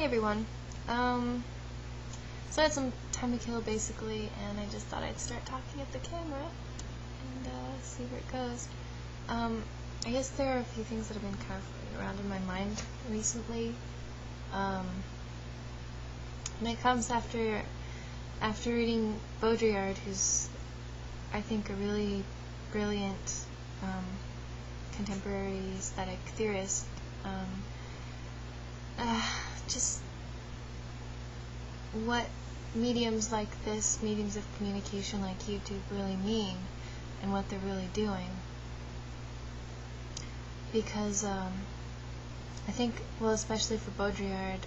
Hey everyone. So I had some time to kill basically, and I just thought I'd start talking at the camera and see where it goes. I guess there are a few things that have been kind of floating around in my mind recently. And it comes after reading Beaudrillard, who's I think a really brilliant contemporary aesthetic theorist. Just what mediums like this, mediums of communication like YouTube, really mean, and what they're really doing. Because I think, well, especially for Beaudrillard,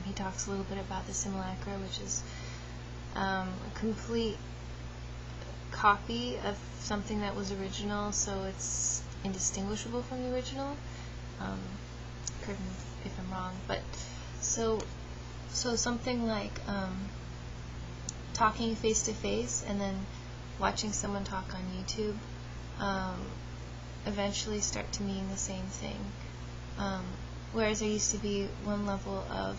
he talks a little bit about the simulacrum, which is a complete copy of something that was original, so it's indistinguishable from the original. Correct me if I'm wrong, but so something like talking face to face and then watching someone talk on YouTube eventually start to mean the same thing. Whereas there used to be one level of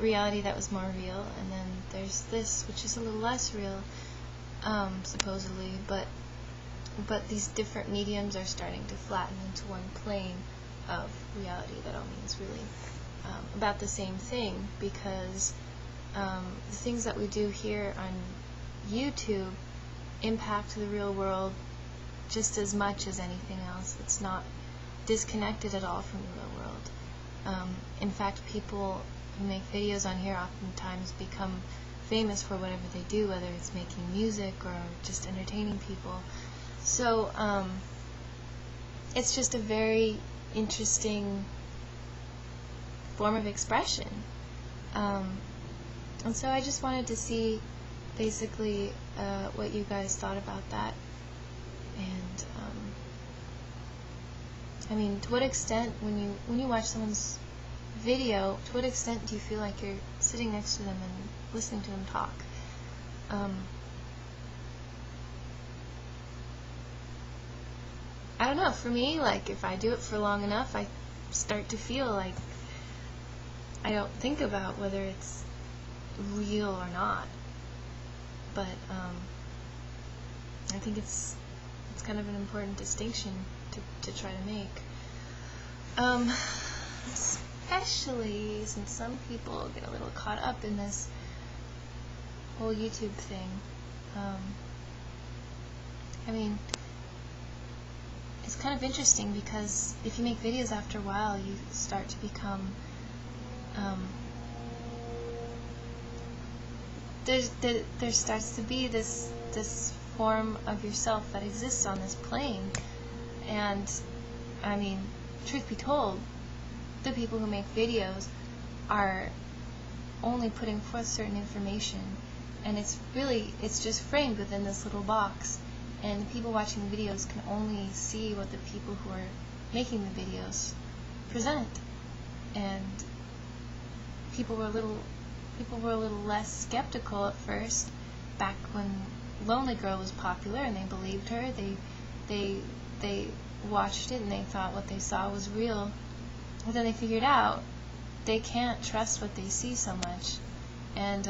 reality that was more real, and then there's this, which is a little less real, supposedly, but these different mediums are starting to flatten into one plane of reality that all means really about the same thing, because the things that we do here on YouTube impact the real world just as much as anything else. It's not disconnected at all from the real world. In fact, people who make videos on here oftentimes become famous for whatever they do, whether it's making music or just entertaining people. So it's just a very interesting form of expression. And so I just wanted to see basically what you guys thought about that. And I mean, to what extent, when you watch someone's video, to what extent do you feel like you're sitting next to them and listening to them talk? I don't know, for me, like, if I do it for long enough, I start to feel like I don't think about whether it's real or not. But I think it's kind of an important distinction to try to make. Especially since some people get a little caught up in this whole YouTube thing. I mean, it's kind of interesting because if you make videos after a while, you start to become there starts to be this form of yourself that exists on this plane. And I mean, truth be told, the people who make videos are only putting forth certain information, and it's just framed within this little box, and the people watching the videos can only see what the people who are making the videos present. And people were a little less skeptical at first, back when Lonely Girl was popular and they believed her. They watched it and they thought what they saw was real. But then they figured out they can't trust what they see so much. And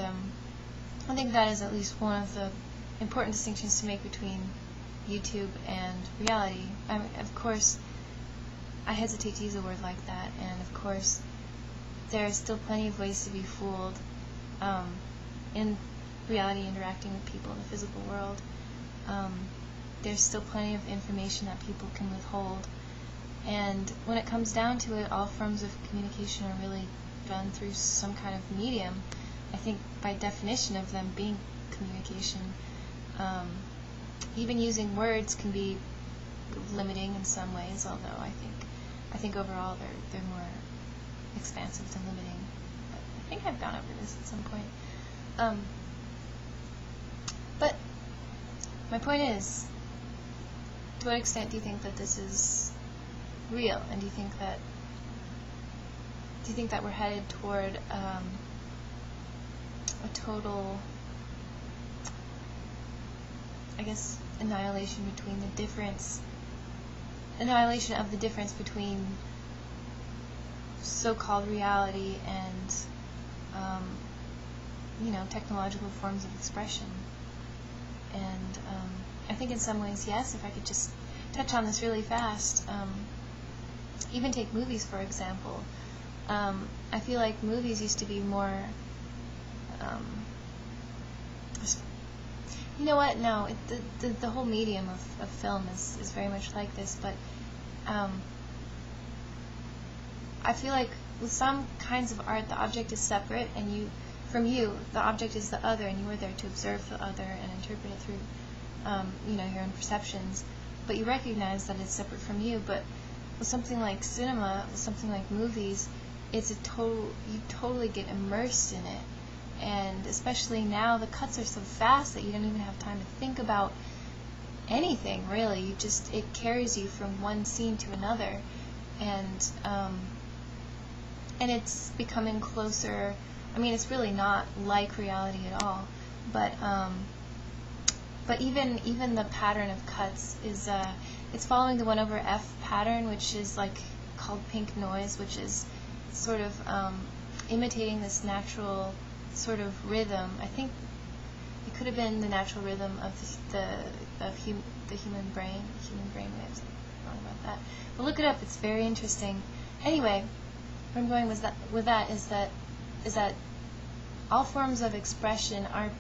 I think that is at least one of the important distinctions to make between YouTube and reality. I mean, of course, I hesitate to use a word like that, and of course there are still plenty of ways to be fooled in reality, interacting with people in the physical world. There's still plenty of information that people can withhold, and when it comes down to it, all forms of communication are really done through some kind of medium. I think by definition of them being communication, even using words can be limiting in some ways, although I think overall they're more expansive than limiting. But I think I've gone over this at some point. But my point is, to what extent do you think that this is real, and do you think that we're headed toward a total, I guess, annihilation of the difference between so-called reality and technological forms of expression. And I think in some ways, yes, if I could just touch on this really fast, even take movies, for example. I feel like movies used to be more, you know what, no, the whole medium of film is very much like this, but I feel like with some kinds of art, the object is separate, and from you, the object is the other, and you are there to observe the other and interpret it through, your own perceptions. But you recognize that it's separate from you. But with something like cinema, with something like movies, you totally get immersed in it. And especially now, the cuts are so fast that you don't even have time to think about anything, really. It carries you from one scene to another. And it's becoming closer. I mean, it's really not like reality at all, but even the pattern of cuts is it's following the 1/f pattern, which is like called pink noise, which is sort of imitating this natural sort of rhythm. I think it could have been the natural rhythm of the human brain waves. I'm wrong about that, but look it up. It's very interesting. Anyway, where I'm going with that is that all forms of expression are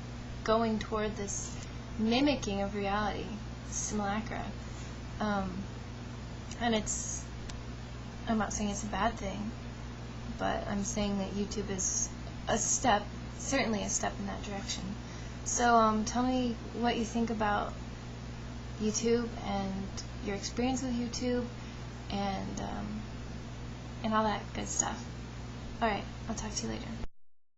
going toward this mimicking of reality, simulacra. And I'm not saying it's a bad thing, but I'm saying that YouTube is certainly a step in that direction. So tell me what you think about YouTube and your experience with YouTube and all that good stuff. Alright, I'll talk to you later.